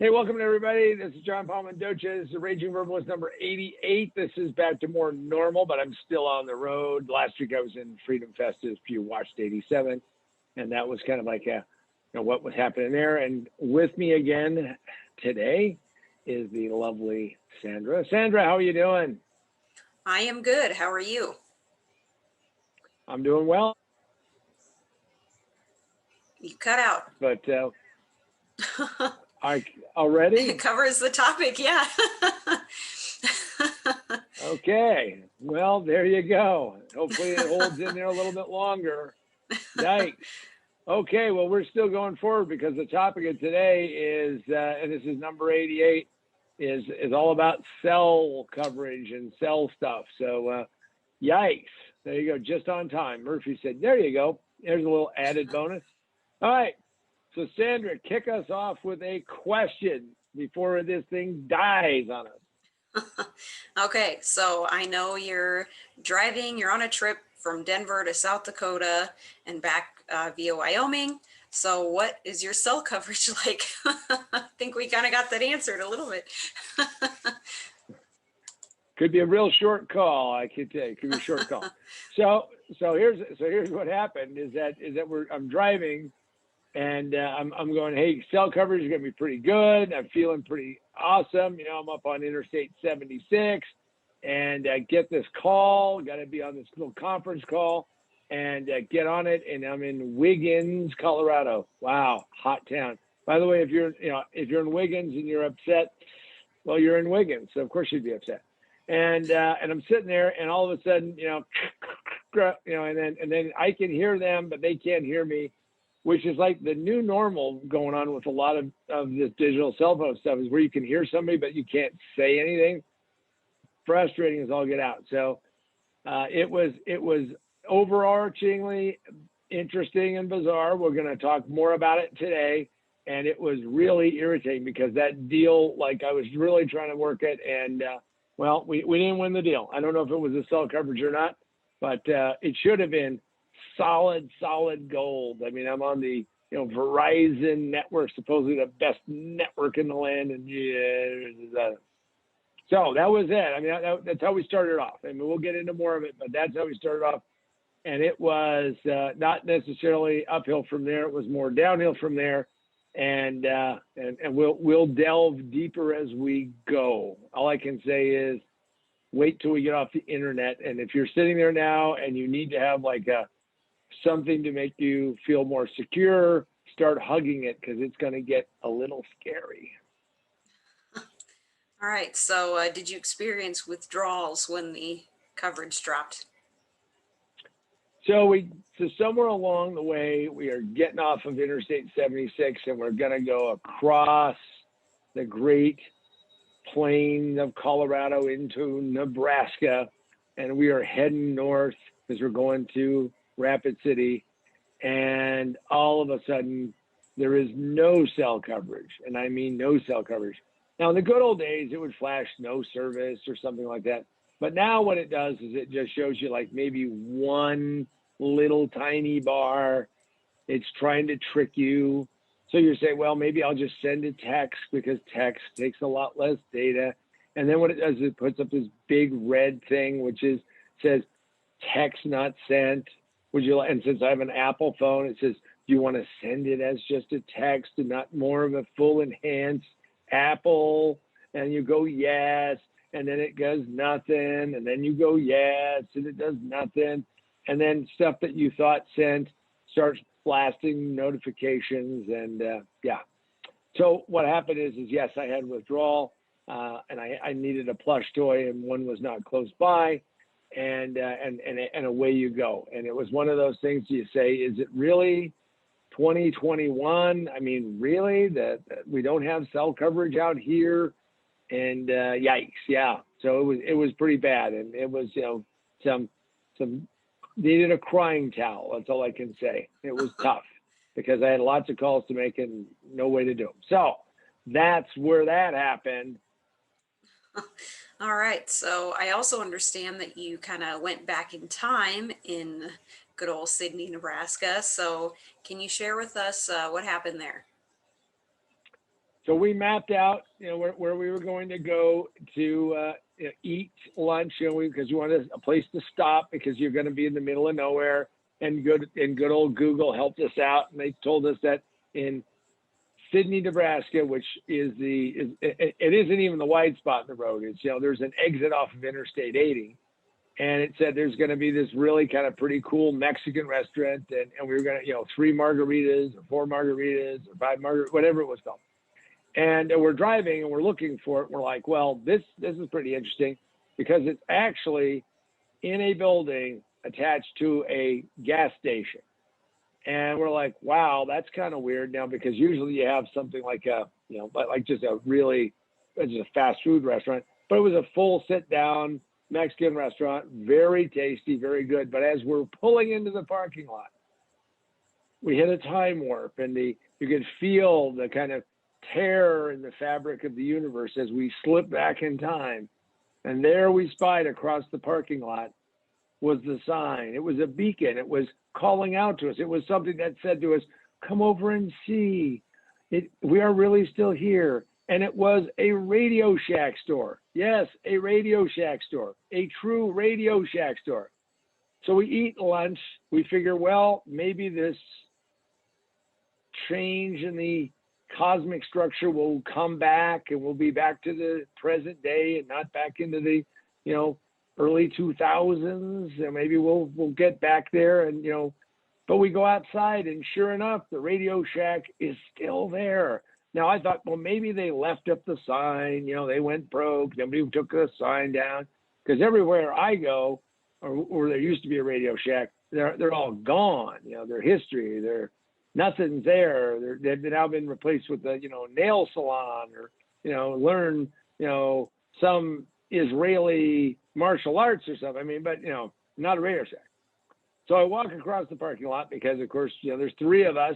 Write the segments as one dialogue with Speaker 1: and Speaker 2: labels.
Speaker 1: Hey, welcome to everybody. This is John Paul Mendoza. This is Raging Verbalist number 88. This is back to more normal, but I'm still on the road. Last week I was in Freedom Fest, if you watched 87, and that was kind of like what was happening there. And with me again today is the lovely Sandra. Sandra, how are you doing?
Speaker 2: I am good. How are you?
Speaker 1: I'm doing well.
Speaker 2: You cut out.
Speaker 1: But already?
Speaker 2: It covers the topic, yeah.
Speaker 1: Okay. Well, there you go. Hopefully it holds in there a little bit longer. Yikes. Okay, well, we're still going forward because the topic of today is, and this is number 88, is all about cell coverage and cell stuff. So, yikes. There you go, just on time. Murphy said, there you go. There's a little added bonus. All right. So, Sandra, kick us off with a question before this thing dies on us.
Speaker 2: Okay, so I know you're driving, you're on a trip from Denver to South Dakota and back via Wyoming. So what is your cell coverage like? I think we kind of got that answered a little bit.
Speaker 1: Could be a real short call, I can tell you. Could be a short call. So here's what happened is that I'm driving. And I'm going, hey, cell coverage is going to be pretty good. I'm feeling pretty awesome. You know, I'm up on Interstate 76 and get this call. Got to be on this little conference call and get on it. And I'm in Wiggins, Colorado. Wow, hot town. By the way, if you're in Wiggins and you're upset, well, you're in Wiggins, so of course you'd be upset. And I'm sitting there, and all of a sudden, and then I can hear them, but they can't hear me. Which is like the new normal going on with a lot of this digital cell phone stuff is where you can hear somebody, but you can't say anything. Frustrating as all get out. So it was overarchingly interesting and bizarre. We're going to talk more about it today. And it was really irritating because that deal, like I was really trying to work it. And well, we didn't win the deal. I don't know if it was a cell coverage or not, but it should have been solid gold. I mean, I'm on the Verizon network, supposedly the best network in the land, and so that was it. I mean, that's how we started off. I mean, we'll get into more of it, but that's how we started off. And it was not necessarily uphill from there; it was more downhill from there. And we'll delve deeper as we go. All I can say is, wait till we get off the internet. And if you're sitting there now and you need to have like something to make you feel more secure, start hugging it because it's going to get a little scary.
Speaker 2: All right, so did you experience withdrawals when the coverage dropped?
Speaker 1: So somewhere along the way, we are getting off of Interstate 76 and we're going to go across the Great Plain of Colorado into Nebraska. And we are heading north because we're going to Rapid City, and all of a sudden there is no cell coverage, and I mean no cell coverage. Now in the good old days it would flash no service or something like that, but now what it does is it just shows you like maybe one little tiny bar. It's trying to trick you, so you say, well, maybe I'll just send a text because text takes a lot less data. And then what it does is it puts up this big red thing which says text not sent. Would you like, and since I have an Apple phone, it says, do you want to send it as just a text and not more of a full enhanced Apple? And you go, yes. And then it does nothing. And then you go, yes. And it does nothing. And then stuff that you thought sent starts blasting notifications. And yeah. So what happened is yes, I had withdrawal and I needed a plush toy and one was not close by. And away you go. And it was one of those things you say, is it really 2021? I mean, really that we don't have cell coverage out here? And yikes, yeah. So it was pretty bad, and it was some needed a crying towel. That's all I can say. It was tough because I had lots of calls to make and no way to do them. So that's where that happened.
Speaker 2: All right, so I also understand that you kind of went back in time in good old Sydney, Nebraska. So can you share with us what happened there?
Speaker 1: So we mapped out, where we were going to go to eat lunch, because we wanted a place to stop because you're going to be in the middle of nowhere. And good old Google helped us out, and they told us that in Sidney, Nebraska, which is it isn't even the wide spot in the road. It's there's an exit off of Interstate 80, and it said there's going to be this really kind of pretty cool Mexican restaurant, and we were going to 3 margaritas or 4 margaritas or 5 margaritas, whatever it was called. And we're driving and we're looking for it. We're like, well, this is pretty interesting because it's actually in a building attached to a gas station. And we're like, wow, that's kind of weird now, because usually you have something like just a fast food restaurant, but it was a full sit down Mexican restaurant, very tasty, very good. But as we're pulling into the parking lot, we hit a time warp, and you could feel the kind of tear in the fabric of the universe as we slip back in time. And there we spied across the parking lot was the sign. It was a beacon. It was calling out to us. It was something that said to us, come over and see. We are really still here. And it was a Radio Shack store. Yes, a Radio Shack store, a true Radio Shack store. So we eat lunch. We figure, well, maybe this change in the cosmic structure will come back, and we'll be back to the present day and not back into the, early 2000s. And maybe we'll get back there, and, but we go outside, and sure enough, the Radio Shack is still there. Now I thought, well, maybe they left up the sign, they went broke. Nobody took the sign down, because everywhere I go, or there used to be a Radio Shack, they're all gone. Their history, nothing's there. They've now been replaced with a nail salon, or learn some Israeli martial arts or something. But not a Radio Shack. So I walk across the parking lot because, of course, there's 3 of us.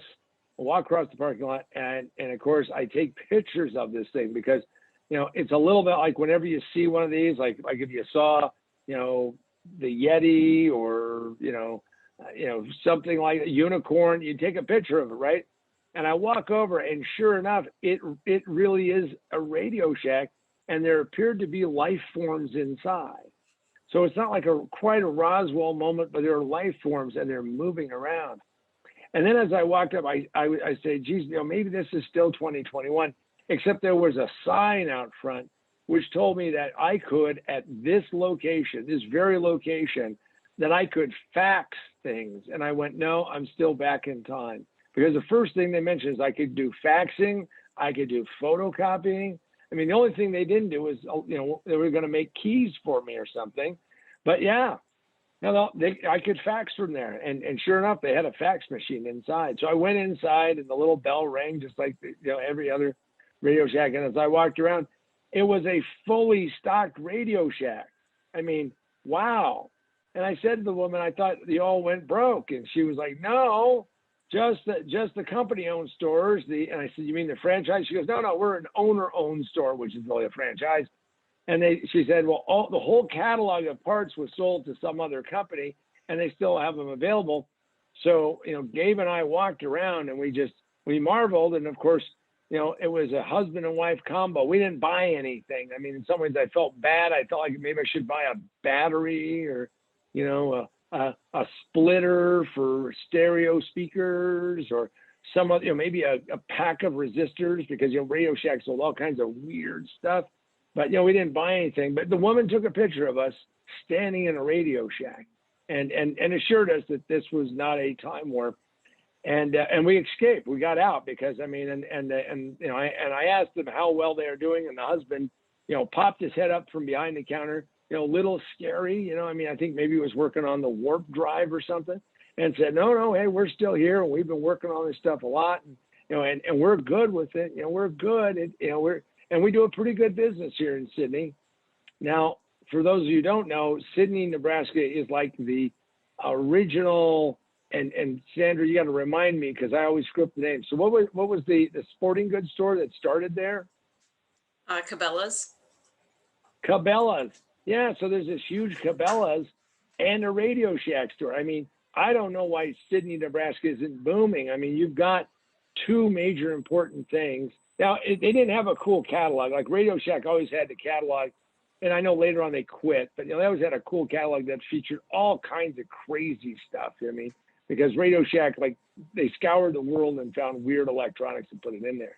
Speaker 1: I walk across the parking lot, and of course I take pictures of this thing because it's a little bit like whenever you see one of these, like if you saw the Yeti or something like a unicorn, you take a picture of it, right? And I walk over, and sure enough, it really is a Radio Shack, and there appeared to be life forms inside. So it's not like quite a Roswell moment, but there are life forms, and they're moving around. And then as I walked up, I say, geez, maybe this is still 2021, except there was a sign out front which told me that I could, at this location, this very location, that I could fax things. And I went, no, I'm still back in time. Because the first thing they mentioned is I could do faxing, I could do photocopying. I mean, the only thing they didn't do was, they were going to make keys for me or something. But yeah, I could fax from there. And sure enough, they had a fax machine inside. So I went inside, and the little bell rang just like every other Radio Shack. And as I walked around, it was a fully stocked Radio Shack. I mean, wow. And I said to the woman, I thought you all went broke. And she was like, no, just the company-owned stores. And I said, you mean the franchise? She goes, no, we're an owner-owned store, which is really a franchise. And she said, well, the whole catalog of parts was sold to some other company, and they still have them available. So, Gabe and I walked around, and we marveled. And of course, it was a husband and wife combo. We didn't buy anything. I mean, in some ways I felt bad. I felt like maybe I should buy a battery or, a splitter for stereo speakers, or some other, maybe a pack of resistors, because, Radio Shack sold all kinds of weird stuff. But, we didn't buy anything. But the woman took a picture of us standing in a Radio Shack and assured us that this was not a time warp. And we escaped. We got out because, I mean, I asked them how well they are doing. And the husband, popped his head up from behind the counter, a little scary. I think maybe he was working on the warp drive or something, and said, no, hey, we're still here. And we've been working on this stuff a lot. And, and we're good with it. We're good. And we do a pretty good business here in Sydney. Now, for those of you who don't know, Sydney, Nebraska is like the original, and Sandra, you got to remind me because I always screw up the name. So what was the sporting goods store that started there?
Speaker 2: Cabela's.
Speaker 1: Cabela's. Yeah, so there's this huge Cabela's and a Radio Shack store. I mean, I don't know why Sydney, Nebraska isn't booming. I mean, you've got 2 major important things. Now, they didn't have a cool catalog. Like Radio Shack always had the catalog. And I know later on they quit, but, they always had a cool catalog that featured all kinds of crazy stuff. I mean, because Radio Shack, like, they scoured the world and found weird electronics and put it in there.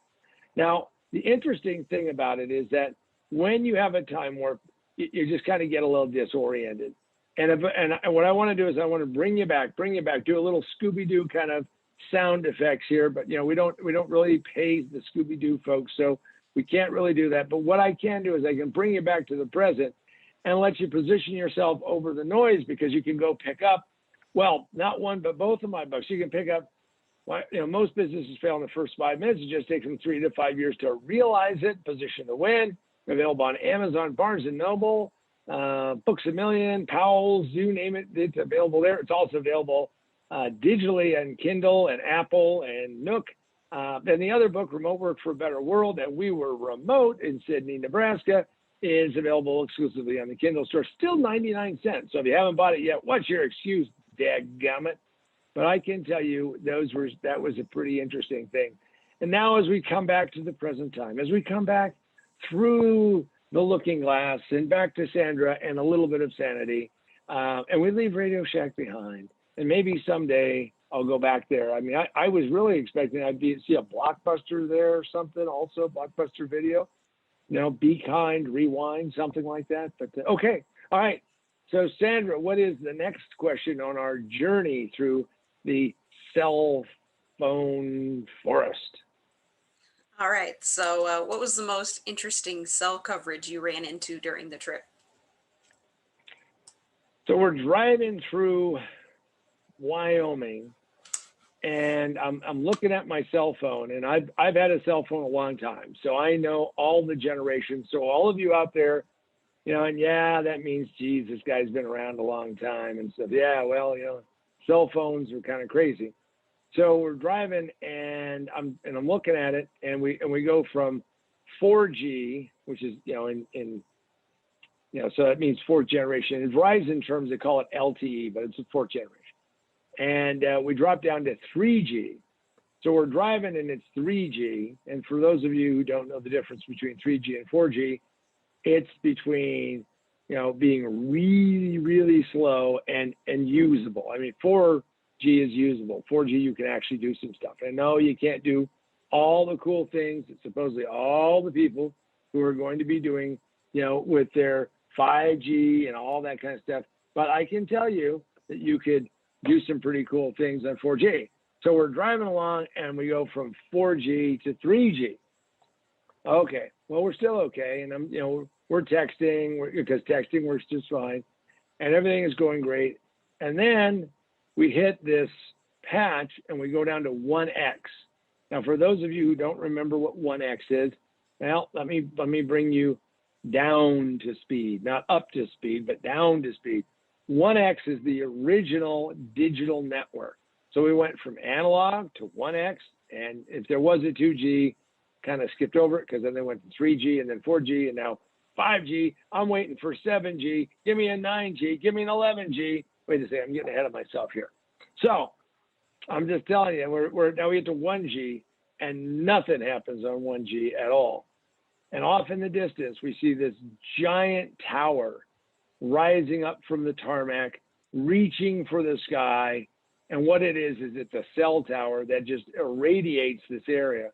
Speaker 1: Now, the interesting thing about it is that when you have a time warp, you just kind of get a little disoriented. And what I want to do is I want to bring you back, do a little Scooby-Doo kind of sound effects here, but we don't really pay the Scooby-Doo folks, so we can't really do that. But what I can do is I can bring you back to the present and let you position yourself over the noise, because you can go pick up, well, not one, but both of my books. You can pick up, most businesses fail in the first 5 minutes. It just takes them 3 to 5 years to realize it. Position to Win, available on Amazon, Barnes & Noble, Books A Million, Powell's, you name it, it's available there. It's also available digitally on Kindle and Apple and Nook. And the other book, Remote Work for a Better World, and We Were Remote in Sydney, Nebraska, is available exclusively on the Kindle store. Still 99 cents. So if you haven't bought it yet, what's your excuse, dadgummit? But I can tell you that was a pretty interesting thing. And now as we come back to the present time, as we come back through the looking glass and back to Sandra and a little bit of sanity, and we leave Radio Shack behind, and maybe someday I'll go back there. I mean, I was really expecting I'd see a Blockbuster there or something, also Blockbuster Video, Be Kind, Rewind, something like that. But okay, all right. So Sandra, what is the next question on our journey through the cell phone forest?
Speaker 2: All right. So what was the most interesting cell coverage you ran into during the trip?
Speaker 1: So we're driving through Wyoming, and I'm looking at my cell phone, and I've had a cell phone a long time, so I know all the generations. So all of you out there, and yeah, that means, geez, this guy's been around a long time and stuff. Yeah, well, cell phones are kind of crazy. So we're driving, and I'm looking at it, and we go from 4G, which is so that means fourth generation. In Verizon terms, they call it LTE, but it's a fourth generation. And we drop down to 3G. So we're driving and it's 3G. And for those of you who don't know the difference between 3G and 4G, it's between, being really, really slow and usable. I mean, 4G is usable. 4G, you can actually do some stuff. And no, you can't do all the cool things that supposedly all the people who are going to be doing, with their 5G and all that kind of stuff. But I can tell you that you could do some pretty cool things on 4G. So we're driving along and we go from 4G to 3G. Okay, well, we're still okay. And we're texting because texting works just fine and everything is going great. And then we hit this patch and we go down to 1X. Now, for those of you who don't remember what 1X is, well, let me bring you down to speed, not up to speed, but down to speed. 1X is the original digital network. So we went from analog to 1X, and if there was a 2G, kind of skipped over it because then they went to 3G and then 4G and now 5G. I'm waiting for 7G. Give me a 9G. Give me an 11G. Wait a second, I'm getting ahead of myself here. So I'm just telling you, we're now we get to 1G, and nothing happens on 1G at all. And off in the distance, we see this giant tower rising up from the tarmac, reaching for the sky. And what it is it's a cell tower that just irradiates this area.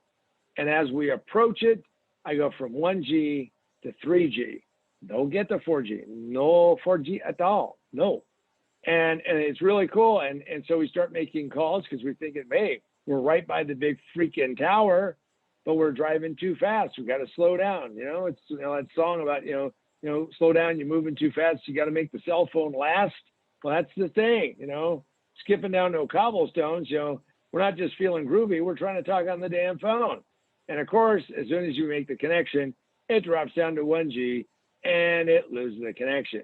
Speaker 1: And as we approach it, I go from 1G to 3G. Don't get to 4G. No 4G at all. No. And it's really cool. And so we start making calls because we're thinking, hey, we're right by the big freaking tower, but we're driving too fast. We got to slow down. It's that song about, slow down, you're moving too fast. You got to make the cell phone last. Well, that's the thing, skipping down no cobblestones, we're not just feeling groovy. We're trying to talk on the damn phone. And of course, as soon as you make the connection, it drops down to 1G and it loses the connection.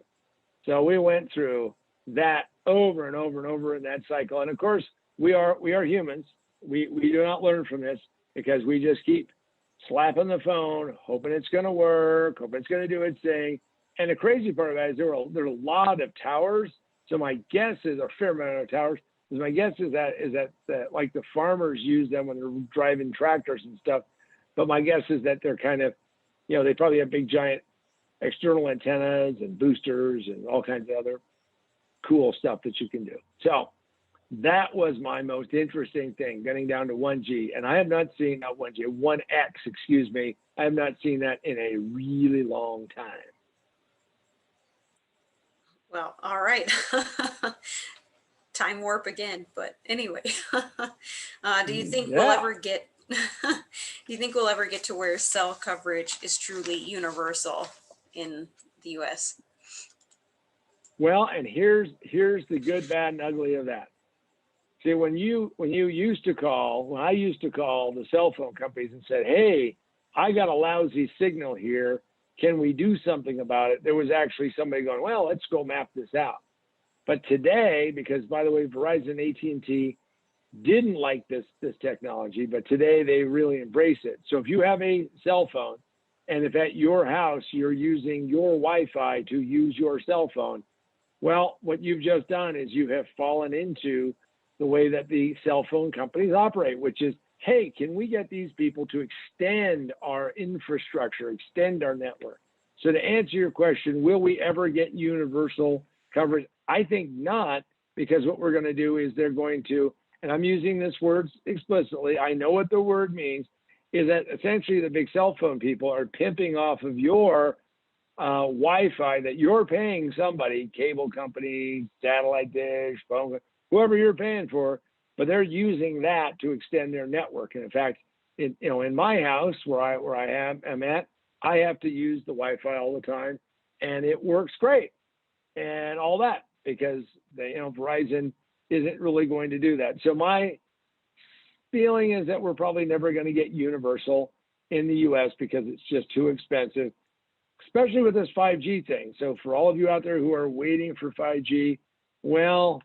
Speaker 1: So we went through that over and over and over in that cycle. And of course, we are humans. We do not learn from this because we just keep slapping the phone, hoping it's going to work, hoping it's going to do its thing. And the crazy part about it is there are a lot of towers. So my guess is a fair amount of towers. My guess is that like the farmers use them when they're driving tractors and stuff. but my guess is that they're kind of, they probably have big giant external antennas and boosters and all kinds of other cool stuff that you can do. So that was my most interesting thing, getting down to 1G. And I have not seen, not 1G, 1X, excuse me. I have not seen that in a really long time.
Speaker 2: Well, all right. Time warp again, but anyway, do you think we'll ever get, do you think we'll ever get to where cell coverage is truly universal in the US?
Speaker 1: Well, and here's the good, bad, and ugly of that. See, when I used to call the cell phone companies and said, hey, I got a lousy signal here, can we do something about it? There was actually somebody going, well, let's go map this out. But today, because by the way, Verizon, AT&T didn't like this technology, but today they really embrace it. So if you have a cell phone, and if at your house you're using your Wi-Fi to use your cell phone, well, what you've just done is you have fallen into the way that the cell phone companies operate, which is, hey, can we get these people to extend our infrastructure, extend our network? So to answer your question, will we ever get universal coverage? I think not, because what we're going to do is they're going to, and I'm using this word explicitly, I know what the word means, is that essentially the big cell phone people are pimping off of your Wi-Fi that you're paying somebody, cable company, satellite dish, phone, whoever you're paying for, but they're using that to extend their network. And in fact, in my house where I am at, I have to use the Wi-Fi all the time, and it works great, and all that because Verizon isn't really going to do that. So my feeling is that we're probably never going to get universal in the U.S. because it's just too expensive, especially with this 5G thing. So for all of you out there who are waiting for 5G, well,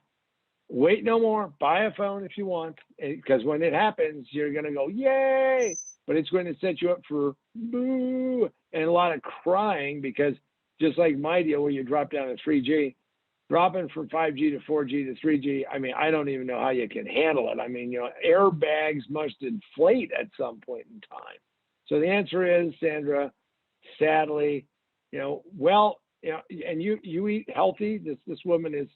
Speaker 1: wait no more. Buy a phone if you want, because when it happens, you're going to go, yay, but it's going to set you up for boo and a lot of crying, because just like my deal where you drop down to 3G, dropping from 5G to 4G to 3G, I mean, I don't even know how you can handle it. I mean, airbags must inflate at some point in time. So the answer is, Sandra, sadly, and you eat healthy. This woman is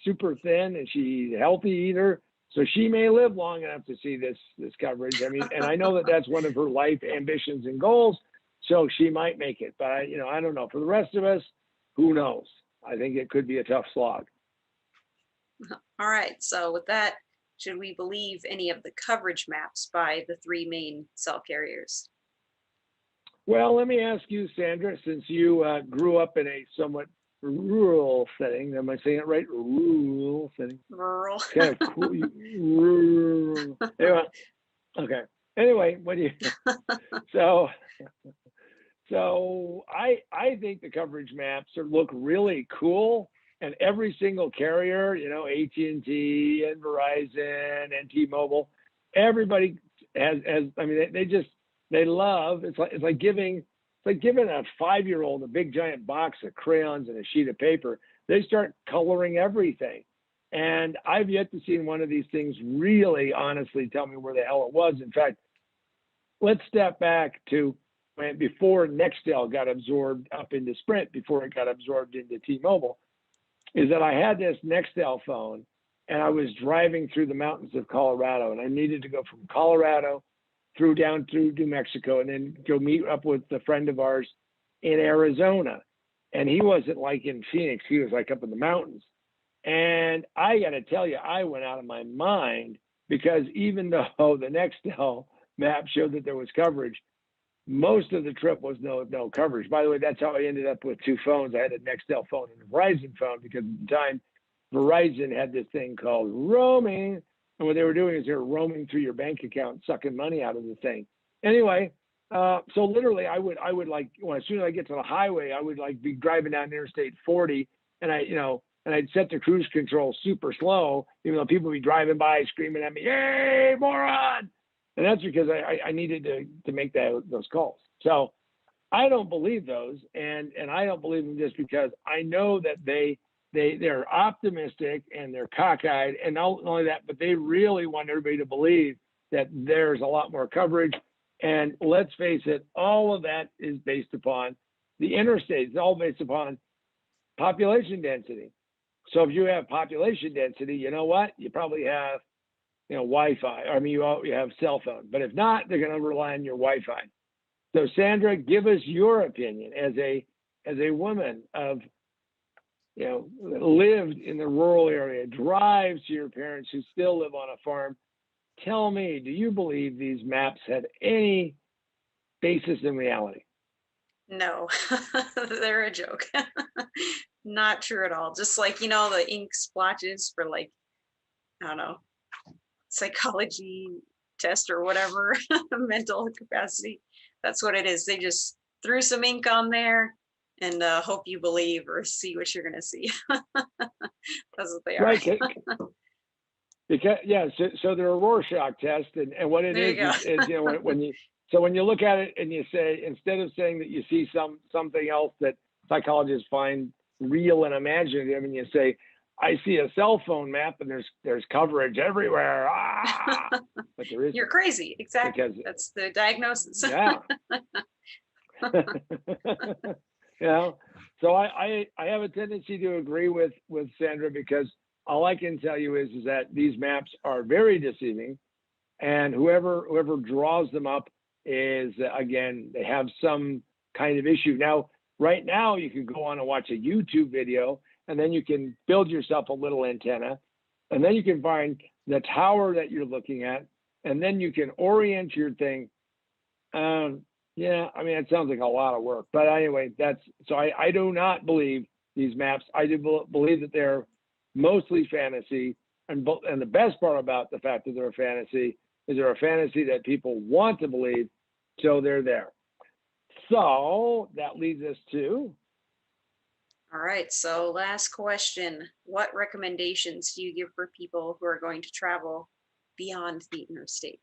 Speaker 1: super thin and she's a healthy eater, so she may live long enough to see this coverage. I mean, and I know that that's one of her life ambitions and goals, so she might make it. But I don't know. For the rest of us, who knows? I think it could be a tough slog.
Speaker 2: All right. So with that, should we believe any of the coverage maps by the three main cell carriers?
Speaker 1: Well, let me ask you, Sandra, since you grew up in a somewhat rural setting. Am I saying it right? Rural setting.
Speaker 2: Rural.
Speaker 1: Kind of cool. Rural. Anyway, okay. Anyway, what do you? So I think the coverage maps look really cool, and every single carrier, AT&T and Verizon and T-Mobile, everybody has. I mean, they love. It's like giving a 5-year-old a big giant box of crayons and a sheet of paper. They start coloring everything, and I've yet to see one of these things really, honestly, tell me where the hell it was. In fact, let's step back to before Nextel got absorbed up into Sprint, before it got absorbed into T-Mobile, is that I had this Nextel phone and I was driving through the mountains of Colorado, and I needed to go from Colorado down through New Mexico and then go meet up with a friend of ours in Arizona. And he wasn't like in Phoenix, he was like up in the mountains. And I got to tell you, I went out of my mind, because even though the Nextel map showed that there was coverage, most of the trip was no coverage. By the way, that's how I ended up with two phones. I had a Nextel phone and a Verizon phone, because at the time Verizon had this thing called roaming, and what they were doing is they were roaming through your bank account, sucking money out of the thing. Anyway, so literally I would like, as soon as I get to the highway, I would like be driving down Interstate 40, and I'd set the cruise control super slow, even though people would be driving by screaming at me, "Hey, moron!" And that's because I needed to make those calls. So I don't believe those, and I don't believe them just because I know that they're optimistic and they're cockeyed, and not only that, but they really want everybody to believe that there's a lot more coverage. And let's face it, all of that is based upon the interstate. It's all based upon population density. So if you have population density, you know what? You probably have, Wi-Fi. I mean, you have cell phone. But if not, they're going to rely on your Wi-Fi. So Sandra, give us your opinion as a woman of, lived in the rural area, drives to your parents who still live on a farm. Tell me, do you believe these maps have any basis in reality?
Speaker 2: No, they're a joke. Not true at all. Just like, the ink splotches for like, I don't know, psychology test or whatever, mental capacity. That's what it is. They just threw some ink on there and hope you believe or see what you're going to see. That's what they are.
Speaker 1: Right. Because so they're a Rorschach test, and what it
Speaker 2: There you
Speaker 1: is, when you look at it and you say, instead of saying that you see something else that psychologists find real and imaginative, and you say, I see a cell phone map and there's coverage everywhere. But there isn't.
Speaker 2: You're crazy. Exactly.
Speaker 1: Because,
Speaker 2: that's the diagnosis.
Speaker 1: Yeah. So I have a tendency to agree with Sandra, because all I can tell you is that these maps are very deceiving, and whoever draws them up is, again, they have some kind of issue. Now, right now, you can go on and watch a YouTube video, and then you can build yourself a little antenna, and then you can find the tower that you're looking at, and then you can orient your thing. It sounds like a lot of work, but anyway, I do not believe these maps. I do believe that they're mostly fantasy, and the best part about the fact that they're a fantasy is they're a fantasy that people want to believe, so they're there. So that leads us to.
Speaker 2: All right, so last question. What recommendations do you give for people who are going to travel beyond the interstate?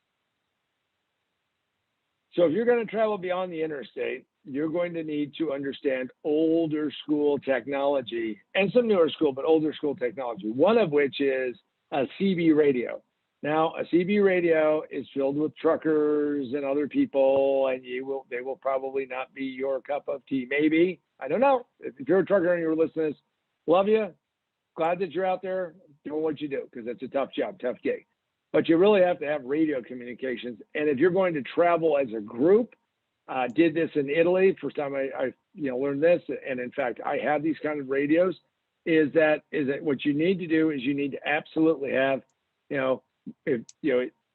Speaker 1: So if you're going to travel beyond the interstate, you're going to need to understand older school technology and some newer school, but older school technology, one of which is a CB radio. Now, a CB radio is filled with truckers and other people, and they will probably not be your cup of tea. Maybe, I don't know. If you're a trucker and you're listening, love you. Glad that you're out there doing what you do, because it's a tough job, tough gig. But you really have to have radio communications. And if you're going to travel as a group, did this in Italy. First time I learned this, and in fact, I have these kind of radios. Is that what you need to do is you need to absolutely have,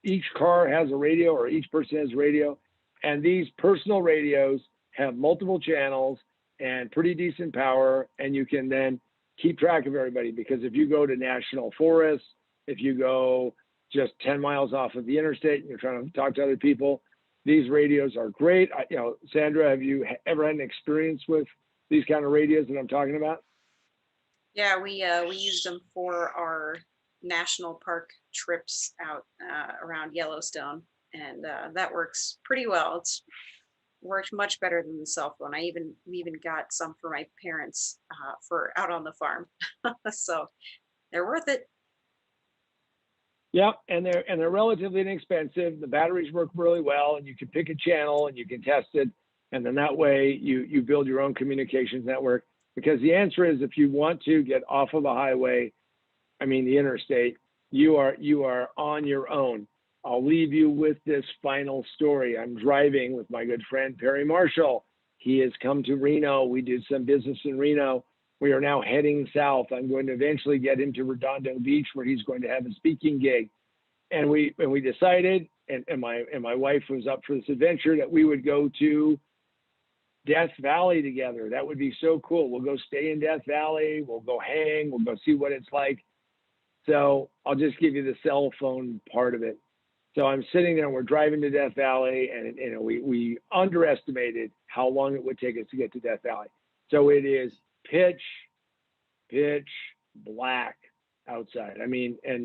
Speaker 1: each car has a radio, or each person has a radio, and these personal radios have multiple channels and pretty decent power, and you can then keep track of everybody. Because if you go to national forests, if you go just 10 miles off of the interstate and you're trying to talk to other people, these radios are great. Sandra, have you ever had an experience with these kind of radios that I'm talking about?
Speaker 2: Yeah, we used them for our national park trips out around Yellowstone, and that works pretty well. It's worked much better than the cell phone. We even got some for my parents for out on the farm, so they're worth it.
Speaker 1: Yeah, and they're relatively inexpensive. The batteries work really well, and you can pick a channel and you can test it, and then that way you build your own communications network. Because the answer is, if you want to get off of a highway, the interstate, you are on your own. I'll leave you with this final story. I'm driving with my good friend Perry Marshall. He has come to Reno. We did some business in Reno. We are now heading south. I'm going to eventually get him to Redondo Beach, where he's going to have a speaking gig. And we decided, and my wife was up for this adventure, that we would go to Death Valley together. That would be so cool. We'll go stay in Death Valley. We'll go hang. We'll go see what it's like. So I'll just give you the cell phone part of it. So I'm sitting there and we're driving to Death Valley, and we underestimated how long it would take us to get to Death Valley. So it is pitch black outside. And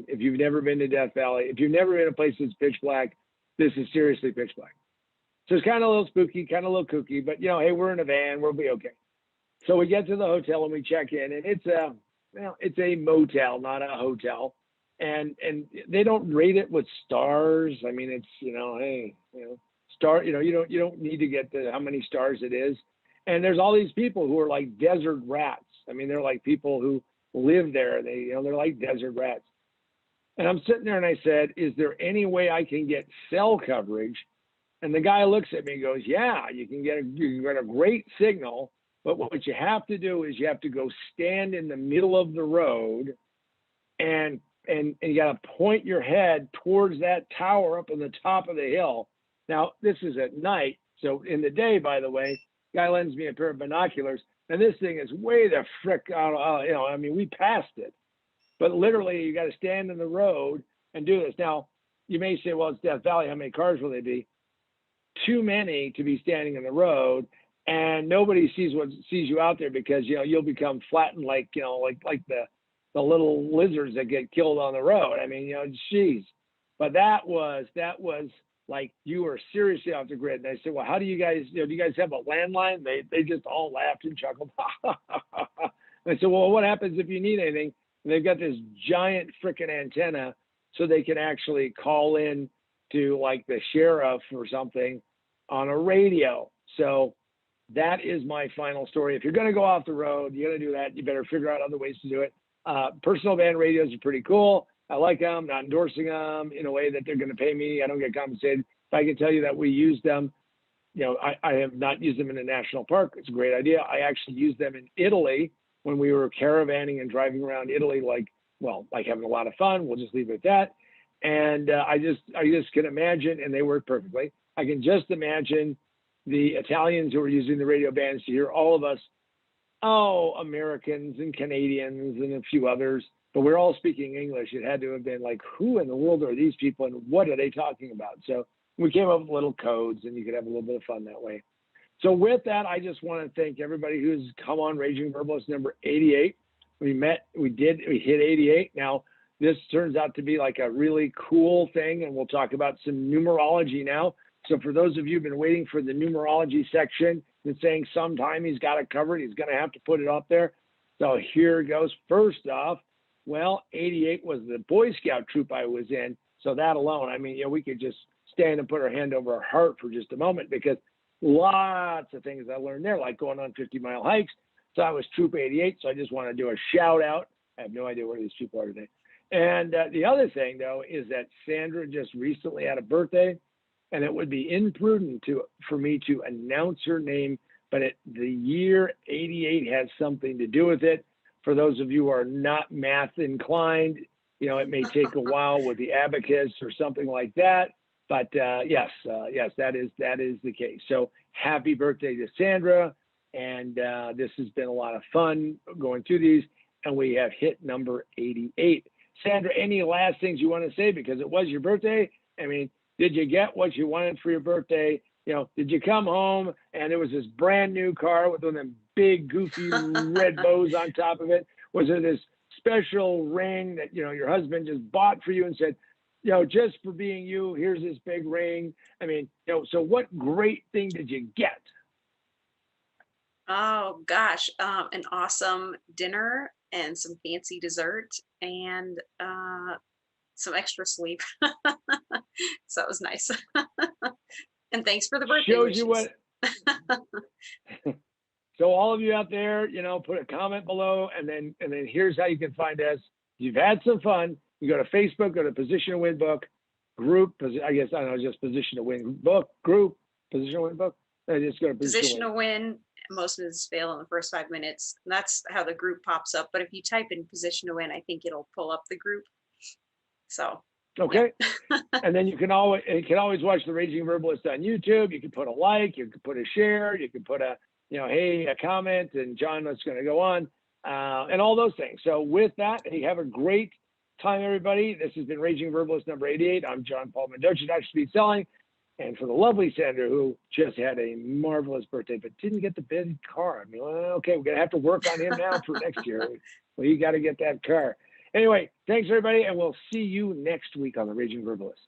Speaker 1: if you've never been to Death Valley, if you've never been in a place that's pitch black, this is seriously pitch black. So it's kind of a little spooky, kind of a little kooky, but hey, we're in a van, we'll be okay. So we get to the hotel and we check in, and it's a motel, not a hotel. And they don't rate it with stars. It's, hey, star, you know, you don't need to get the how many stars it is. And there's all these people who are like desert rats. I mean, they're like people who live there. They, you know, they're like desert rats. And I'm sitting there and I said, is there any way I can get cell coverage? And the guy looks at me and goes, yeah, you can get a great signal, but what you have to do is you have to go stand in the middle of the road and you got to point your head towards that tower up on the top of the hill. Now, this is at night. So in the day, by the way, guy lends me a pair of binoculars and this thing is way the frick out, you know, I mean, we passed it. But literally, you got to stand in the road and do this. Now, you may say, well, it's Death Valley. How many cars will they be? Too many to be standing in the road, and nobody sees you out there because, you know, you'll become flattened like, you know, like the little lizards that get killed on the road. I mean, you know, geez. But that was like you were seriously off the grid. And I said, well, how do you guys, you know, do you guys have a landline? They just all laughed and chuckled. And I said, well, what happens if you need anything? And they've got this giant freaking antenna so they can actually call in to like the sheriff or something on a radio. So that is my final story. If you're going to go off the road, you're going to do that. You better figure out other ways to do it. Personal band radios are pretty cool. I like them, not endorsing them in a way that they're going to pay me. I don't get compensated. If I can tell you that we use them, you know, I have not used them in a national park. It's a great idea. I actually used them in Italy when we were caravanning and driving around Italy, like having a lot of fun. We'll just leave it at that. And I just can imagine, and they work perfectly. I can just imagine the Italians who are using the radio bands to hear all of us, Americans and Canadians and a few others, but we're all speaking English. It had to have been like, who in the world are these people and what are they talking about? So we came up with little codes and you could have a little bit of fun that way. So with that, I just want to thank everybody who's come on Raging Verbalist number 88. We hit 88. Now, this turns out to be like a really cool thing, and we'll talk about some numerology now. So for those of you who've been waiting for the numerology section and saying sometime he's got it covered, he's going to have to put it up there. So here it goes. First off, well, 88 was the Boy Scout troop I was in. So that alone, I mean, you know, we could just stand and put our hand over our heart for just a moment because lots of things I learned there, like going on 50-mile hikes. So I was Troop 88. So I just want to do a shout out. I have no idea where these people are today. And the other thing, though, is that Sandra just recently had a birthday, and it would be imprudent for me to announce her name, but the year 88 has something to do with it. For those of you who are not math inclined, you know, it may take a while with the abacus or something like that. But yes, that is the case. So happy birthday to Sandra. And this has been a lot of fun going through these. And we have hit number 88. Sandra, any last things you want to say? Because it was your birthday. I mean, did you get what you wanted for your birthday? You know, did you come home and there was this brand new car with one of them big, goofy red bows on top of it? Was there this special ring that, you know, your husband just bought for you and said, you know, just for being you, here's this big ring? I mean, you know, so what great thing did you get?
Speaker 2: Oh gosh, an awesome dinner and some fancy dessert and some extra sleep. So it was nice. And thanks for the birthday
Speaker 1: Shows
Speaker 2: wishes.
Speaker 1: you what. So all of you out there, you know, put a comment below, and then here's how you can find us. You've had some fun. You go to Facebook, go to Position to Win Book group. I guess I don't know, just Position to Win Book group. Position to Win Book. I just go to
Speaker 2: Position to Win. Most myths fail in the first 5 minutes. And that's how the group pops up. But if you type in Position to Win, I think it'll pull up the group. So
Speaker 1: okay. Yeah. And then you can always watch the Raging Verbalist on YouTube. You can put a like, you can put a share, you can put a, you know, hey, a comment, and John, what's going to go on, and all those things. So with that, hey, have a great time, everybody. This has been Raging Verbalist number 88. I'm John Paul Mendoza, Dr. Speed Selling. And for the lovely Sandra, who just had a marvelous birthday, but didn't get the big car. I mean, well, okay, we're going to have to work on him now for next year. Well, you got to get that car. Anyway, thanks, everybody, and we'll see you next week on the Raging Verbalist.